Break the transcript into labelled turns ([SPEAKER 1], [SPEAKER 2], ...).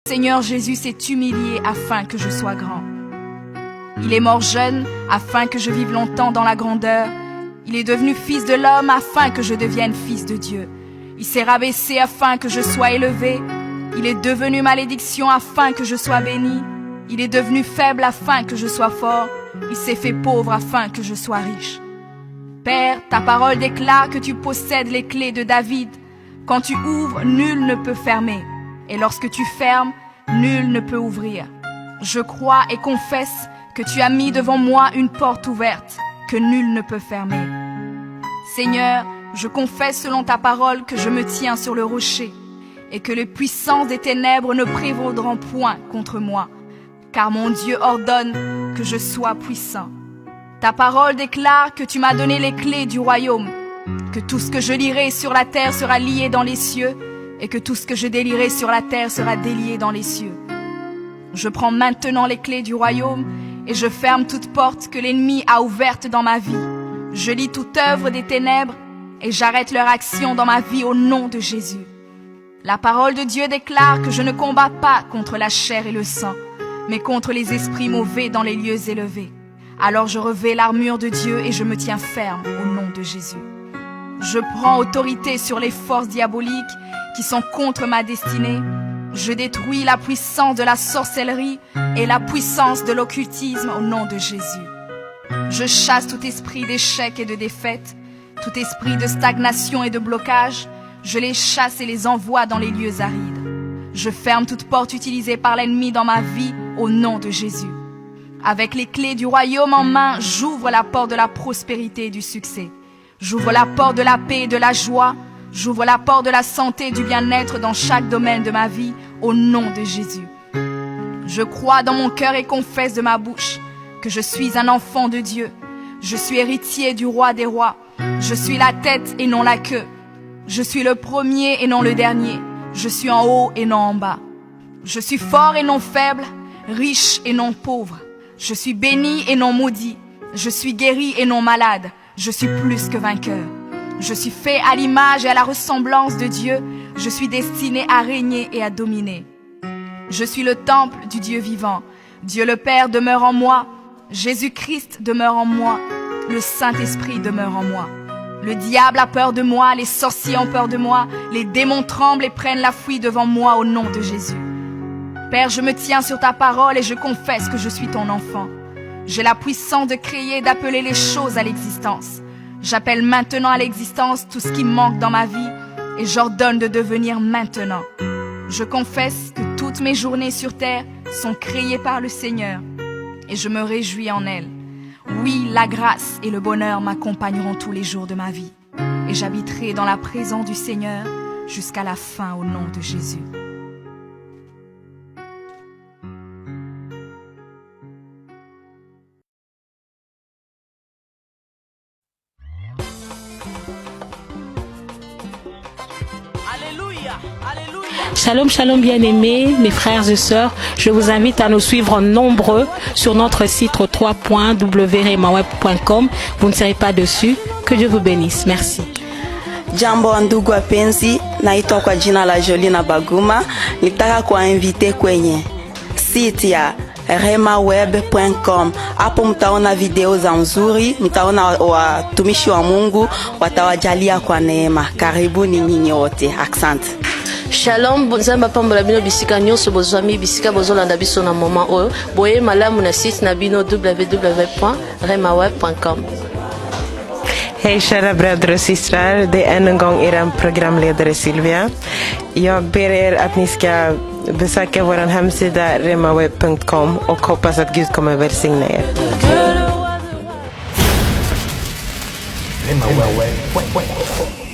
[SPEAKER 1] Seigneur Jésus s'est humilié afin que je sois grand. Il est mort jeune afin que je vive longtemps dans la grandeur. Il est devenu fils de l'homme afin que je devienne fils de Dieu. Il s'est rabaissé afin que je sois élevé. Il est devenu malédiction afin que je sois béni. Il est devenu faible afin que je sois fort. Il s'est fait pauvre afin que je sois riche. Père, ta parole déclare que tu possèdes les clés de David. Quand tu ouvres, nul ne peut fermer. Et lorsque tu fermes, nul ne peut ouvrir. Je crois et confesse que tu as mis devant moi une porte ouverte que nul ne peut fermer. Seigneur, je confesse selon ta parole que je me tiens sur le rocher et que les puissances des ténèbres ne prévaudront point contre moi, car mon Dieu ordonne que je sois puissant. Ta parole déclare que tu m'as donné les clés du royaume, que tout ce que je lirai sur la terre sera lié dans les cieux et que tout ce que je délierai sur la terre sera délié dans les cieux. Je prends maintenant les clés du royaume et je ferme toute porte que l'ennemi a ouverte dans ma vie. Je lis toute œuvre des ténèbres et j'arrête leur action dans ma vie au nom de Jésus. La parole de Dieu déclare que je ne combats pas contre la chair et le sang, mais contre les esprits mauvais dans les lieux élevés. Alors je revêts l'armure de Dieu et je me tiens ferme au nom de Jésus. Je prends autorité sur les forces diaboliques qui sont contre ma destinée. Je détruis la puissance de la sorcellerie et la puissance de l'occultisme au nom de Jésus. Je chasse tout esprit d'échec et de défaite, tout esprit de stagnation et de blocage. Je les chasse et les envoie dans les lieux arides. Je ferme toute porte utilisée par l'ennemi dans ma vie au nom de Jésus. Avec les clés du royaume en main, j'ouvre la porte de la prospérité et du succès. J'ouvre la porte de la paix et de la joie. J'ouvre la porte de la santé et du bien-être dans chaque domaine de ma vie, au nom de Jésus. Je crois dans mon cœur et confesse de ma bouche que je suis un enfant de Dieu. Je suis héritier du roi des rois. Je suis la tête et non la queue. Je suis le premier et non le dernier. Je suis en haut et non en bas. Je suis fort et non faible, riche et non pauvre. Je suis béni et non maudit. Je suis guéri et non malade. Je suis plus que vainqueur. Je suis fait à l'image et à la ressemblance de Dieu. Je suis destiné à régner et à dominer. Je suis le temple du Dieu vivant. Dieu le Père demeure en moi. Jésus-Christ demeure en moi. Le Saint-Esprit demeure en moi. Le diable a peur de moi, les sorciers ont peur de moi, les démons tremblent et prennent la fuite devant moi au nom de Jésus. Père, je me tiens sur ta parole et je confesse que je suis ton enfant. J'ai la puissance de créer et d'appeler les choses à l'existence. J'appelle maintenant à l'existence tout ce qui manque dans ma vie et j'ordonne de devenir maintenant. Je confesse que toutes mes journées sur terre sont créées par le Seigneur et je me réjouis en elles. Oui, la grâce et le bonheur m'accompagneront tous les jours de ma vie et j'habiterai dans la présence du Seigneur jusqu'à la fin au nom de Jésus.
[SPEAKER 2] Shalom, shalom bien-aimés, mes frères et sœurs. Je vous invite à nous suivre nombreux sur notre site www.remaweb.com. Vous ne serez pas dessus. Que Dieu vous bénisse. Merci.
[SPEAKER 3] Jambo ndugu wapenzi, naitwa kwa jina la Jolina Baguma. Nitaka kuwainvite kwenye site ya remaweb.com. Hapo mtaona video za nzuri, mtaona watumishi wa Mungu watawajalia kwa neema. Karibuni nyinyi wote. Asante.
[SPEAKER 4] Shalom, bonzamba pambola bino bisika nyonso bozwami bisika bozolanda biso na moment oyo boye malamu na site na bino www.remaweb.com.
[SPEAKER 5] Hej kära bröder och systrar, det är än en gång er programledare Sylvia. Jag ber er att ni ska besöka vår hemsida remaweb.com och hoppas att Gud kommer välsigna er.
[SPEAKER 6] Remaweb.com